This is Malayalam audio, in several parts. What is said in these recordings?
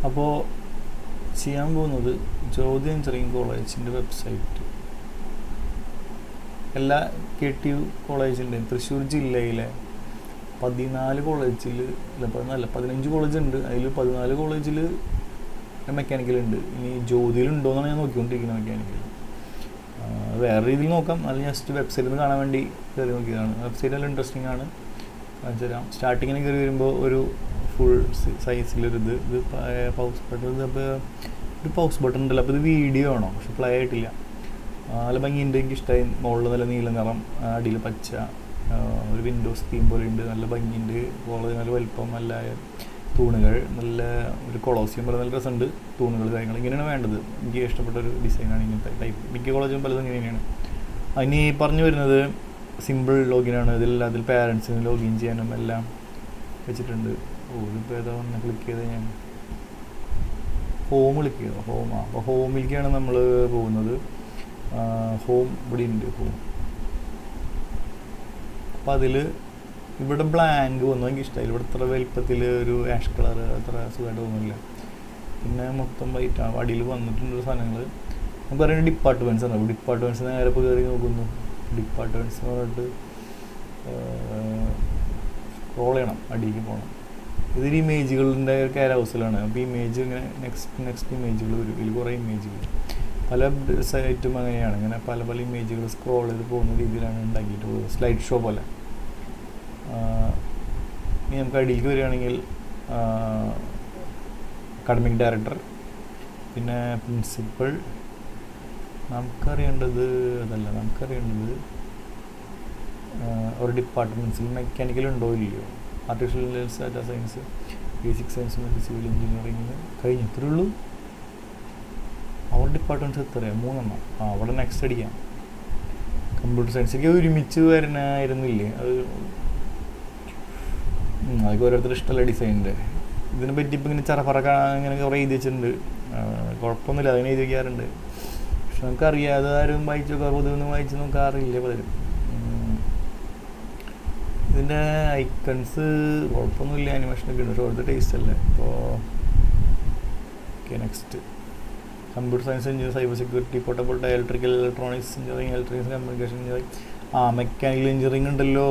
അപ്പോൾ ചെയ്യാൻ പോകുന്നത് ജ്യോതി എഞ്ചിനീയറിംഗ് കോളേജിൻ്റെ വെബ്സൈറ്റ് എല്ലാ KTU കോളേജിൻ്റെയും തൃശ്ശൂർ ജില്ലയിലെ 14 കോളേജിൽ അല്ല 15 കോളേജുണ്ട്. അതിൽ 14 കോളേജിൽ മെക്കാനിക്കലുണ്ട്. ഇനി ജ്യോതിയിലുണ്ടോ എന്നാണ് ഞാൻ നോക്കിക്കൊണ്ടിരിക്കുന്നത്. മെക്കാനിക്കൽ വേറെ രീതിയിൽ നോക്കാം, അല്ലെങ്കിൽ ജസ്റ്റ് വെബ്സൈറ്റിൽ നിന്ന് കാണാൻ വേണ്ടി കയറി നോക്കിയതാണ്. വെബ്സൈറ്റ് നല്ല ഇൻട്രസ്റ്റിംഗ് ആണ്, കാണിച്ചു തരാം. സ്റ്റാർട്ടിങ്ങിന് കയറി വരുമ്പോൾ ഒരു ഫുൾ സൈസിലൊരിത് പൗസ് ബട്ടൺ. അപ്പോൾ ഒരു പൗസ് ബട്ടൺ ഉണ്ടല്ലോ, അപ്പോൾ ഇത് വീഡിയോ ആണോ, പക്ഷെ പ്ലേ ആയിട്ടില്ല. നല്ല ഭംഗിയുണ്ട്, എനിക്ക് ഇഷ്ടമായി. മുകളിൽ നല്ല നീല നിറം, അടിയിൽ പച്ച, ഒരു വിൻഡോസ് തീം പോലെ ഉണ്ട്. നല്ല ഭംഗിയുണ്ട്. കോളേജ് നല്ല വലിപ്പം, നല്ല തൂണുകൾ, നല്ല ഒരു കൊളോസിയം പോലെ നല്ല രസമുണ്ട്. തൂണുകൾ കാര്യങ്ങൾ ഇങ്ങനെയാണ് വേണ്ടത്. എനിക്ക് ഇഷ്ടപ്പെട്ട ഒരു ഡിസൈനാണ് ഇങ്ങനത്തെ ടൈപ്പ്. മിക്ക കോളേജും പലതും ഇങ്ങനെ തന്നെയാണ്. അതിന് പറഞ്ഞു വരുന്നത് സിമ്പിൾ ലോഗിനാണ്. അതിൽ പാരൻസിന് ലോഗിൻ ചെയ്യാനും എല്ലാം വെച്ചിട്ടുണ്ട്. ഇതിപ്പോൾ ഏതാ ഒന്ന് ക്ലിക്ക് ചെയ്ത് ഞാൻ ഹോം ക്ലിക്ക് ചെയ്തു. അപ്പോൾ ഹോമിലേക്കാണ് നമ്മൾ പോകുന്നത്. ഹോം ഇവിടെ ഉണ്ട്. ഹോം അപ്പോൾ അതിൽ ഇവിടെ ബ്ലാങ്ക് വന്നു, എനിക്ക് ഇഷ്ടമായി. ഇവിടെ ഇത്ര വലിപ്പത്തിൽ ഒരു ആഷ് കളർ അത്ര സുഖമായിട്ട് തോന്നുന്നില്ല. പിന്നെ മൊത്തം വൈറ്റാണ്. അടിയിൽ വന്നിട്ടുണ്ടൊരു സാധനങ്ങൾ. നമുക്ക് പറയുന്നത് ഡിപ്പാർട്ട്മെൻറ്റ്സ് ആണ്. ഡിപ്പാർട്ട്മെൻറ്റ്സ് നേരെ ഇപ്പോൾ കയറി നോക്കുന്നു. ഡിപ്പാർട്ട്മെൻറ്റ്സ് എന്ന് പറഞ്ഞിട്ട് സ്ക്രോൾ ചെയ്യണം, അടിയിലേക്ക് പോകണം. ഇതൊരു ഇമേജുകളുടെ കെയർ ഹൗസിലാണ്. അപ്പോൾ ഇമേജ് ഇങ്ങനെ നെക്സ്റ്റ് ഇമേജുകൾ വരും. ഇതിൽ കുറേ ഇമേജുകൾ പല സൈറ്റും അങ്ങനെയാണ്. ഇങ്ങനെ പല പല ഇമേജുകൾ സ്ക്രോൾ ചെയ്ത് പോകുന്ന രീതിയിലാണ് ഉണ്ടാക്കിയിട്ടുള്ളത്, സ്ലൈഡ് ഷോ പോലെ. ഇനി നമുക്ക് അടിയിലേക്ക് വരികയാണെങ്കിൽ അക്കാഡമിക് ഡയറക്ടർ, പിന്നെ പ്രിൻസിപ്പൽ. നമുക്കറിയേണ്ടത് അതല്ല, നമുക്കറിയേണ്ടത് ഒരു ഡിപ്പാർട്ട്മെൻറ്റ്സിൽ മെക്കാനിക്കൽ ഉണ്ടോ ഇല്ലയോ. Artificial intelligence, data science, basic science, civil engineering കഴിഞ്ഞു. ഇത്രയേ ഉള്ളൂ. അവിടെ ഡിപ്പാർട്ട്മെൻറ്റ്സ് എത്രയാണ്? 3 അവിടെ നെക്സ്റ്റ് അടിക്കാം. കമ്പ്യൂട്ടർ സയൻസൊക്കെ ഒരുമിച്ച് വരണമായിരുന്നില്ലേ? അതൊക്കെ ഓരോരുത്തർ ഇഷ്ടമല്ല ഡിസൈനിൻ്റെ. ഇതിനെ പറ്റി ഇപ്പം ഇങ്ങനെ ചറപ്പറക്ക ഇങ്ങനെ കുറേ എഴുതി വെച്ചിട്ടുണ്ട്. കുഴപ്പമൊന്നുമില്ല, അതിനെ എഴുതി വയ്ക്കാറുണ്ട്. പക്ഷെ നമുക്കറിയാതെ ആരും വായിച്ചു നോക്കാം, പൊതുവൊന്നും വായിച്ച് നോക്കാറില്ല പലരും. ഇതിൻ്റെ ഐക്കൺസ് കുഴപ്പമൊന്നുമില്ല, ആനിമേഷനൊക്കെ ഉണ്ട്. പക്ഷെ അവിടുത്തെ ടേസ്റ്റ് അല്ലേ. അപ്പോൾ okay, next computer science engineer, cyber security, portable electrical electronics engineering, electronics communication engineering. Mechanical engineering ഉണ്ടല്ലോ.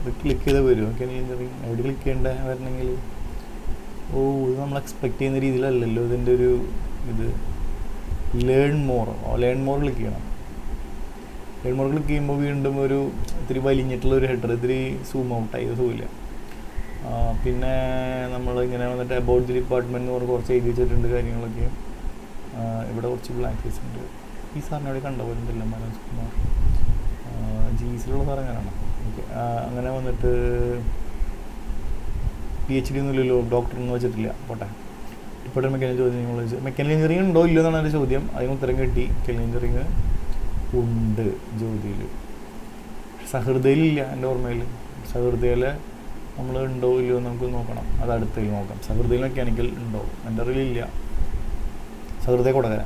ഇത് ക്ലിക്ക് ചെയ്ത് വരും. മെക്കാനിക്കൽ എഞ്ചിനീയറിംഗ് എവിടെ ക്ലിക്ക് ചെയ്യേണ്ട വരണമെങ്കിൽ? ഇത് നമ്മൾ എക്സ്പെക്റ്റ് ചെയ്യുന്ന രീതിയിലല്ലല്ലോ ഇതിൻ്റെ ഒരു ഇത്. ലേൺ മോർ ക്ലിക്ക് ചെയ്യണം. ലേൺ മോർ ക്ലിക്ക് ചെയ്യുമ്പോൾ വീണ്ടും ഒരു ഇത്തിരി വലിഞ്ഞിട്ടുള്ളൊരു ഹെഡർ, ഇത്തിരി സൂം ഔട്ടായി, സുഖമില്ല. പിന്നെ നമ്മളിങ്ങനെ വന്നിട്ട് അബൌട്ട് ദി ഡിപ്പാർട്ട്മെൻറ്റ് എന്ന് പറഞ്ഞ് കുറച്ച് എഴുതി വെച്ചിട്ടുണ്ട് കാര്യങ്ങളൊക്കെ. ഇവിടെ കുറച്ച് ബ്ലാക്ക് ഫേസ് ഉണ്ട്. ഈ സാറിനെ അവിടെ കണ്ട പോലെ ഉണ്ടല്ലോ, മനോജ് കുമാർ. ജീസിലുള്ള സാർ അങ്ങനെയാണ്. ഓക്കെ, അങ്ങനെ വന്നിട്ട് PhD ഒന്നുമില്ലല്ലോ, ഡോക്ടറൊന്നും വെച്ചിട്ടില്ല. പോട്ടെ. ഇപ്പോഴും മെക്കാനിക്കൽ ചോദ്യം മെക്കാനിക്കൽ എഞ്ചിനീയറിംഗ് ഉണ്ടോ ഇല്ലയോ എന്നാണ് എൻ്റെ ചോദ്യം. അതിന് ഉത്തരം കിട്ടി. മെക്കാനിക്കൽ എഞ്ചിനീയറിംഗ് ഉണ്ട് ജ്യോതിയിൽ. സഹൃദയിലില്ല എൻ്റെ ഓർമ്മയിൽ. സഹൃദയിൽ നമ്മൾ ഉണ്ടോ ഇല്ലയോ നമുക്ക് നോക്കണം. അത് അടുത്തതിൽ നോക്കാം. സഹൃദയിൽ മെക്കാനിക്കൽ ഉണ്ടോ, എൻ്റെ അറിവിലില്ല. സഹൃദയ കൊടകര.